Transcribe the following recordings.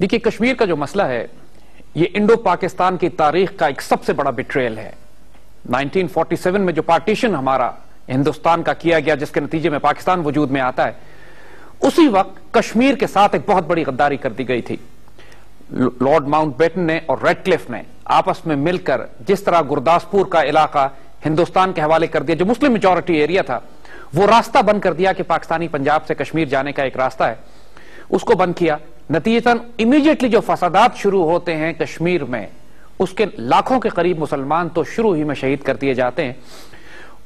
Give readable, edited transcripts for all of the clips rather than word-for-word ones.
देखिए, कश्मीर का जो मसला है ये इंडो पाकिस्तान की तारीख का एक सबसे बड़ा बिट्रेयल है। 1947 में जो पार्टीशन हमारा हिंदुस्तान का किया गया, जिसके नतीजे में पाकिस्तान वजूद में आता है, उसी वक्त कश्मीर के साथ एक बहुत बड़ी गद्दारी कर दी गई थी। लॉर्ड माउंटबेटन ने और रेडक्लिफ ने आपस में मिलकर जिस तरह गुरदासपुर का इलाका हिंदुस्तान के हवाले कर दिया, जो मुस्लिम मेजॉरिटी एरिया था, वो रास्ता बंद कर दिया कि पाकिस्तानी पंजाब से कश्मीर जाने का एक रास्ता है, उसको बंद किया। नतीजतन इमीडिएटली जो फसादात शुरू होते हैं कश्मीर में, उसके लाखों के करीब मुसलमान तो शुरू ही में शहीद कर दिए जाते हैं।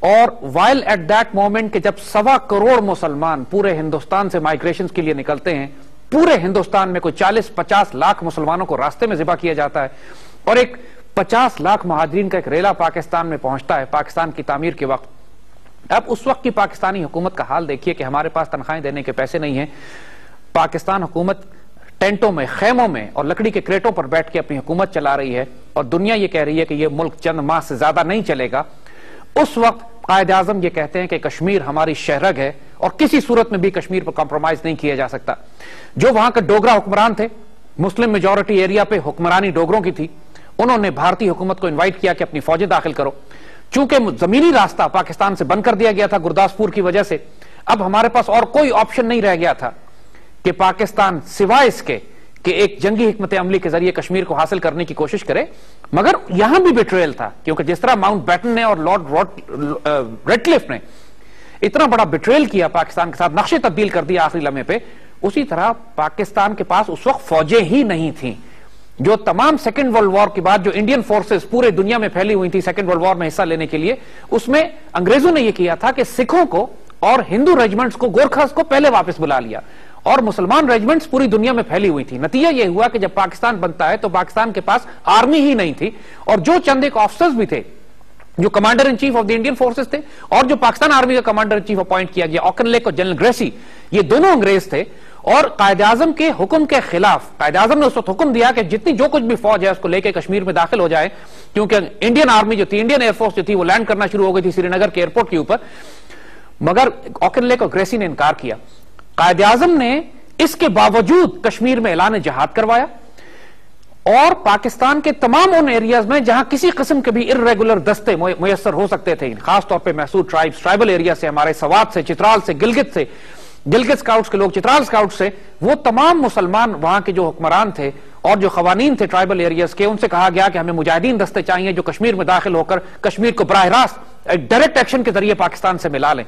और वाइल एट दैट मोमेंट के जब 1.25 करोड़ मुसलमान पूरे हिंदुस्तान से माइग्रेशन के लिए निकलते हैं, पूरे हिंदुस्तान में कोई 40-50 लाख मुसलमानों को रास्ते में ज़िबा किया जाता है और एक 50 लाख महाजरीन का एक रेला पाकिस्तान में पहुंचता है पाकिस्तान की तामीर के वक्त। अब उस वक्त की पाकिस्तानी हुकूमत का हाल देखिए कि हमारे पास तनख्वाहें देने के पैसे नहीं हैं। पाकिस्तान हुकूमत टेंटों में, खेमों में और लकड़ी के क्रेटों पर बैठ के अपनी हुकूमत चला रही है और दुनिया ये कह रही है कि यह मुल्क चंद माह से ज्यादा नहीं चलेगा। उस वक्त कायद आजम ये कहते हैं कि कश्मीर हमारी शहरग है और किसी सूरत में भी कश्मीर पर कॉम्प्रोमाइज नहीं किया जा सकता। जो वहां के डोगरा हुक्मरान थे, मुस्लिम मेजॉरिटी एरिया पे हुक्मरानी डोगरों की थी, उन्होंने भारतीय हुकूमत को इन्वाइट किया कि अपनी फौजें दाखिल करो। चूंकि जमीनी रास्ता पाकिस्तान से बंद कर दिया गया था गुरदासपुर की वजह से, अब हमारे पास और कोई ऑप्शन नहीं रह गया था कि पाकिस्तान सिवाय इसके कि एक जंगी हिकमत अमली के जरिए कश्मीर को हासिल करने की कोशिश करे। मगर यहां भी बिट्रेयल था, क्योंकि जिस तरह माउंटबेटन ने और लॉर्ड रेडक्लिफ ने इतना बड़ा बिट्रेयल किया पाकिस्तान के साथ, नक्शे तब्दील कर दिया आखिरी लम्हे पे, उसी तरह पाकिस्तान के पास उस वक्त फौजें ही नहीं थी। जो तमाम सेकेंड वर्ल्ड वॉर के बाद जो इंडियन फोर्सेस पूरे दुनिया में फैली हुई थी सेकेंड वर्ल्ड वॉर में हिस्सा लेने के लिए, उसमें अंग्रेजों ने यह किया था कि सिखों को और हिंदू रेजिमेंट्स को, गोरखास को पहले वापस बुला लिया और मुसलमान रेजिमेंट्स पूरी दुनिया में फैली हुई थी। नतीजा यह हुआ कि जब पाकिस्तान बनता है तो पाकिस्तान के पास आर्मी ही नहीं थी और जो चंद एक ऑफिसर्स भी थे, जो commander in chief of the Indian forces थे और जो पाकिस्तान आर्मी का कमांडर इन चीफ अपॉइंट किया गया ऑकनलेक और जनरल ग्रेसी, ये दोनों अंग्रेज थे। और कायद आजम के हुक्म के खिलाफ कायद आजम ने उस वक्त हुक्म दिया कि जितनी जो कुछ भी फौज है उसको लेकर कश्मीर में दाखिल हो जाए, क्योंकि इंडियन आर्मी जो थी, इंडियन एयरफोर्स जो थी, वो लैंड करना शुरू हो गई थी श्रीनगर के एयरपोर्ट के ऊपर। मगर ऑकनलेक और ग्रेसी ने इनकार किया। कायद आजम ने इसके बावजूद कश्मीर में ऐलान जहाद करवाया और पाकिस्तान के तमाम उन एरियाज में जहां किसी किस्म के भी इर्रेगुलर दस्ते मुयस्सर हो सकते थे, खासतौर पे मैसूर ट्राइब्स, ट्राइबल एरिया से, हमारे सवात से, चित्राल से, गिलगित स्काउट्स के लोग, चित्राल स्काउट्स से, वो तमाम मुसलमान वहां के जो हुक्मरान थे और जो खवानीन थे ट्राइबल एरियाज के, उनसे कहा गया कि हमें मुजाहिदीन दस्ते चाहिए जो कश्मीर में दाखिल होकर कश्मीर को बराह रास्त डायरेक्ट एक्शन के जरिए पाकिस्तान से मिला लें।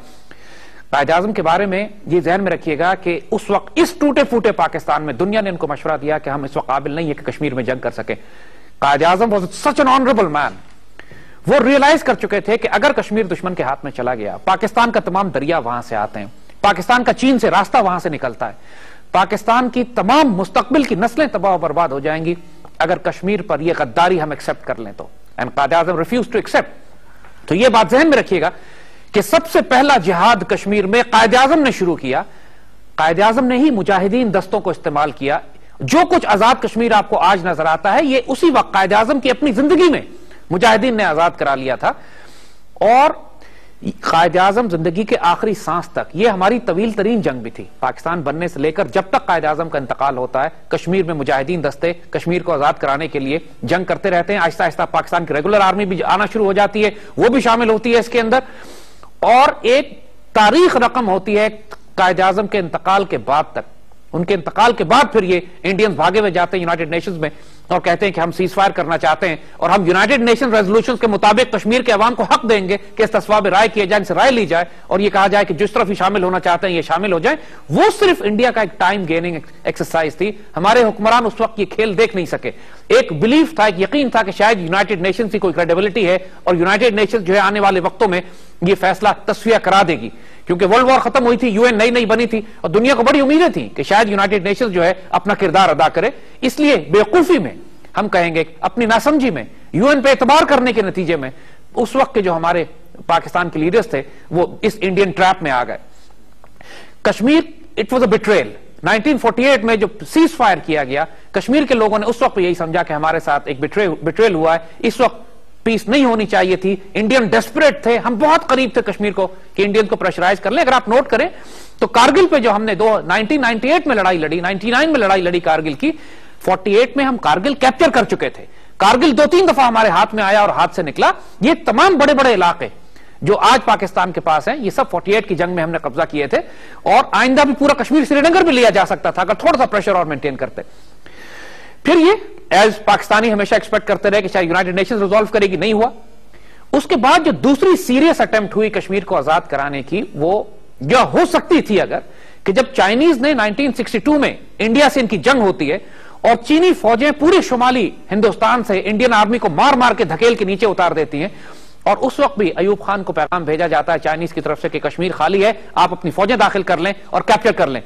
कायद आजम के बारे में ये ध्यान में रखिएगा कि उस वक्त इस टूटे फूटे पाकिस्तान में दुनिया ने इनको मशवरा दिया कि हम इस वक्त काबिल नहीं है कि कश्मीर में जंग कर सके। Quaid Azam was such an honourable man. वो रियलाइज कर चुके थे कि अगर कश्मीर दुश्मन के हाथ में चला गया, पाकिस्तान का तमाम दरिया वहां से आते हैं, पाकिस्तान का चीन से रास्ता वहां से निकलता है, पाकिस्तान की तमाम मुस्तकबिल की नस्लें तबाह बर्बाद हो जाएंगी अगर कश्मीर पर यह गद्दारी हम एक्सेप्ट कर लें तो। And Quaid Azam refuse to accept. तो यह बात ध्यान में रखिएगा कि सबसे पहला जिहाद कश्मीर में कायद आजम ने शुरू किया। कायद आजम ने ही मुजाहिदीन दस्तों को इस्तेमाल किया। जो कुछ आजाद कश्मीर आपको आज नजर आता है, ये उसी वक्त कायद आजम की अपनी जिंदगी में मुजाहिदीन ने आजाद करा लिया था। और कायद आजम जिंदगी के आखिरी सांस तक, ये हमारी तवील तरीन जंग भी थी, पाकिस्तान बनने से लेकर जब तक कायद आजम का इंतकाल होता है, कश्मीर में मुजाहिदीन दस्ते कश्मीर को आजाद कराने के लिए जंग करते रहते हैं। आहिस्ता आहिस्ता पाकिस्तान की रेगुलर आर्मी भी आना शुरू हो जाती है, वो भी शामिल होती है इसके अंदर। और एक तारीख रकम होती है कायद आजम के इंतकाल के बाद तक। उनके इंतकाल के बाद फिर ये इंडियंस भागे हुए जाते हैं यूनाइटेड नेशंस में और कहते हैं कि हम सीज फायर करना चाहते हैं और हम यूनाइटेड नेशन रेजोल्यूशंस के मुताबिक कश्मीर के अवाम को हक देंगे कि इस तस्वाब राय किया जाए, इनसे राय ली जाए और ये कहा जाए कि जिस तरफ ही शामिल होना चाहते हैं ये शामिल हो जाए। वो सिर्फ इंडिया का एक टाइम गेनिंग एक्सरसाइज थी। हमारे हुक्मरान उस वक्त ये खेल देख नहीं सके। एक बिलीफ था, एक यकीन था कि शायद यूनाइटेड नेशन की कोई क्रेडिबिलिटी है और यूनाइटेड नेशन जो है आने वाले वक्तों में ये फैसला तस्वीर करा देगी, क्योंकि वर्ल्ड वॉर खत्म हुई थी, यूएन नई नई बनी थी और दुनिया को बड़ी उम्मीदें थी कि शायद यूनाइटेड नेशंस जो है अपना किरदार अदा करे। इसलिए बेवकूफी में, हम कहेंगे अपनी नासमझी में, यूएन पे एतबार करने के नतीजे में उस वक्त के जो हमारे पाकिस्तान के लीडर्स थे वो इस इंडियन ट्रैप में आ गए। Kashmir, it was a betrayal. 1948 में जो सीज फायर किया गया, कश्मीर के लोगों ने उस वक्त यही समझा कि हमारे साथ एक बिट्रेयल हुआ है, इस वक्त पीस नहीं होनी चाहिए थी। इंडियन डेस्परेट थे, हम बहुत करीब थे कश्मीर को कि इंडियन को प्रेशराइज कर ले। अगर आप नोट करें तो कारगिल पे जो हमने 1998 में लड़ाई लड़ी, 99 में लड़ाई लड़ी कारगिल की, 48 में हम कारगिल कैप्चर कर चुके थे। कारगिल 2-3 दफा हमारे हाथ में आया और हाथ से निकला। ये तमाम बड़े बड़े इलाके जो आज पाकिस्तान के पास हैं, ये सब 48 की जंग में हमने कब्जा किए थे, और आइंदा भी पूरा कश्मीर श्रीनगर भी लिया जा सकता था अगर थोड़ा सा प्रेशर और मेंटेन करते। फिर ये एज पाकिस्तानी हमेशा एक्सपेक्ट करते रहे कि शायद यूनाइटेड नेशंस रिजॉल्व करेगी, नहीं हुआ। उसके बाद जो दूसरी सीरियस अटेम्प्ट हुई कश्मीर को आजाद कराने की, वो जो हो सकती थी अगर, कि जब चाइनीज ने 1962 में इंडिया से इनकी जंग होती है और चीनी फौजें पूरे शुमाली हिंदुस्तान से इंडियन आर्मी को मार मार के धकेल के नीचे उतार देती हैं, और उस वक्त भी अयूब खान को पैगाम भेजा जाता है चाइनीज की तरफ से कि कश्मीर खाली है, आप अपनी फौजें दाखिल कर लें और कैप्चर कर लें।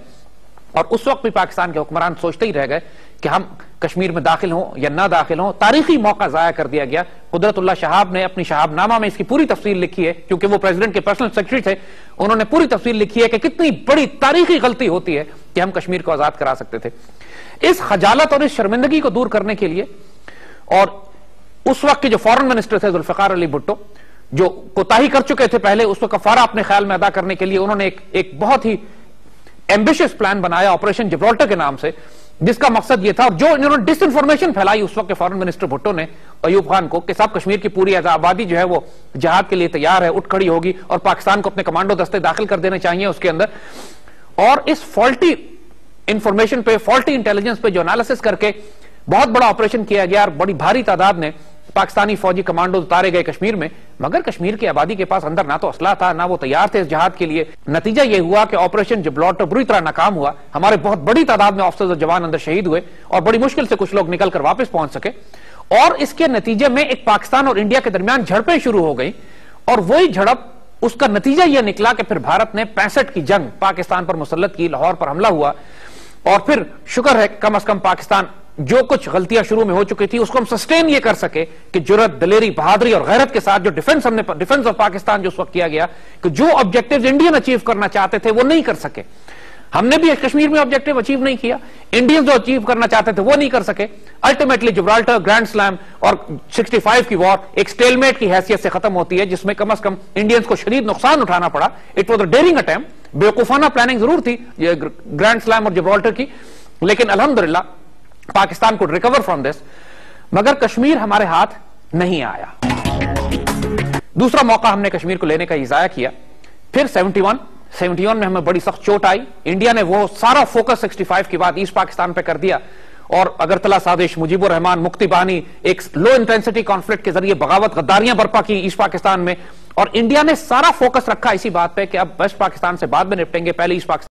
और उस वक्त भी पाकिस्तान के हुक्मरान सोचते ही रह गए कि हम कश्मीर में दाखिल हों या ना दाखिल हों। तारीखी मौका जाया कर दिया गया। कुदरतुल्लाह शहाब ने अपनी शहाबनामा में इसकी पूरी तफसील लिखी है, क्योंकि वो प्रेसिडेंट के पर्सनल सेक्रेटरी थे। उन्होंने पूरी तफसील लिखी है कि कितनी बड़ी तारीखी गलती होती है कि हम कश्मीर को आजाद करा सकते थे। इस खजालत और इस शर्मिंदगी को दूर करने के लिए, और उस वक्त के जो फॉरेन मिनिस्टर थे जुल्फिकार अली भुट्टो, जो कोताही कर चुके थे पहले, उसको कफारा अपने ख्याल में अदा करने के लिए उन्होंने एक बहुत ही एम्बिशियस प्लान बनाया ऑपरेशन जिब्राल्टर के नाम से, जिसका मकसद यह था, और जो इन्होंने डिसइंफॉर्मेशन फैलाई उस वक्त के फॉरेन मिनिस्टर भुट्टो ने अयूब खान को, कि साहब कश्मीर की पूरी आबादी जो है वो जिहाद के लिए तैयार है, उठ खड़ी होगी, और पाकिस्तान को अपने कमांडो दस्ते दाखिल कर देने चाहिए उसके अंदर। और इस फॉल्टी इंफॉर्मेशन पे, फॉल्टी इंटेलिजेंस पे जो एनालिसिस करके बहुत बड़ा ऑपरेशन किया गया, और बड़ी भारी तादाद में पाकिस्तानी फौजी कमांडो उतारे गए कश्मीर में। मगर कश्मीर की आबादी के पास अंदर ना तो असला था, ना वो तैयार थे इस जहाद के लिए। नतीजा यह हुआ कि ऑपरेशन जिब्राल्टर बुरी तरह नाकाम हुआ। हमारे बहुत बड़ी तादाद में ऑफिसर्स और जवान अंदर शहीद हुए, और बड़ी मुश्किल से कुछ लोग निकलकर वापस पहुंच सके। और इसके नतीजे में एक पाकिस्तान और इंडिया के दरमियान झड़पें शुरू हो गई, और वही झड़प, उसका नतीजा यह निकला कि फिर भारत ने 65 की जंग पाकिस्तान पर मुसल्लत की, लाहौर पर हमला हुआ। और फिर शुक्र है कम से कम पाकिस्तान जो कुछ गलतियां शुरू में हो चुकी थी उसको हम सस्टेन ये कर सके कि जुर्रत, दलेरी, बहादुरी और गैरत के साथ जो डिफेंस ऑफ पाकिस्तान जो उस वक्त किया गया, कि जो ऑब्जेक्टिव्स इंडियन अचीव करना चाहते थे वो नहीं कर सके। हमने भी कश्मीर में ऑब्जेक्टिव अचीव नहीं किया, इंडियंस जो अचीव करना चाहते थे वो नहीं कर सके। अल्टीमेटली जिब्राल्टर, ग्रैंड स्लैम और 65 की वॉर एक स्टेलमेट की हैसियत से खत्म होती है, जिसमें कम से कम इंडियंस को शदीद नुकसान उठाना पड़ा। It was a daring attempt, बेवकूफाना प्लानिंग जरूर थी ग्रैंड स्लैम और जिब्राल्टर की, लेकिन अल्हम्दुलिल्लाह पाकिस्तान को रिकवर फ्रॉम दिस। मगर कश्मीर हमारे हाथ नहीं आया। दूसरा मौका हमने कश्मीर को लेने का इजाया किया। फिर 71 में हमें बड़ी सख्त चोट आई। इंडिया ने वो सारा फोकस 65 के बाद ईस्ट पाकिस्तान पे कर दिया, और अगरतला साजिश, मुजीबुर रहमान, मुक्ति बानी, एक लो इंटेंसिटी कॉन्फ्लिक्ट के जरिए बगावत, गद्दारियां बर्पा की ईस्ट पाकिस्तान में। और इंडिया ने सारा फोकस रखा इसी बात पे कि अब वेस्ट पाकिस्तान से बाद में निपटेंगे, पहले ईस्ट पाकिस्तान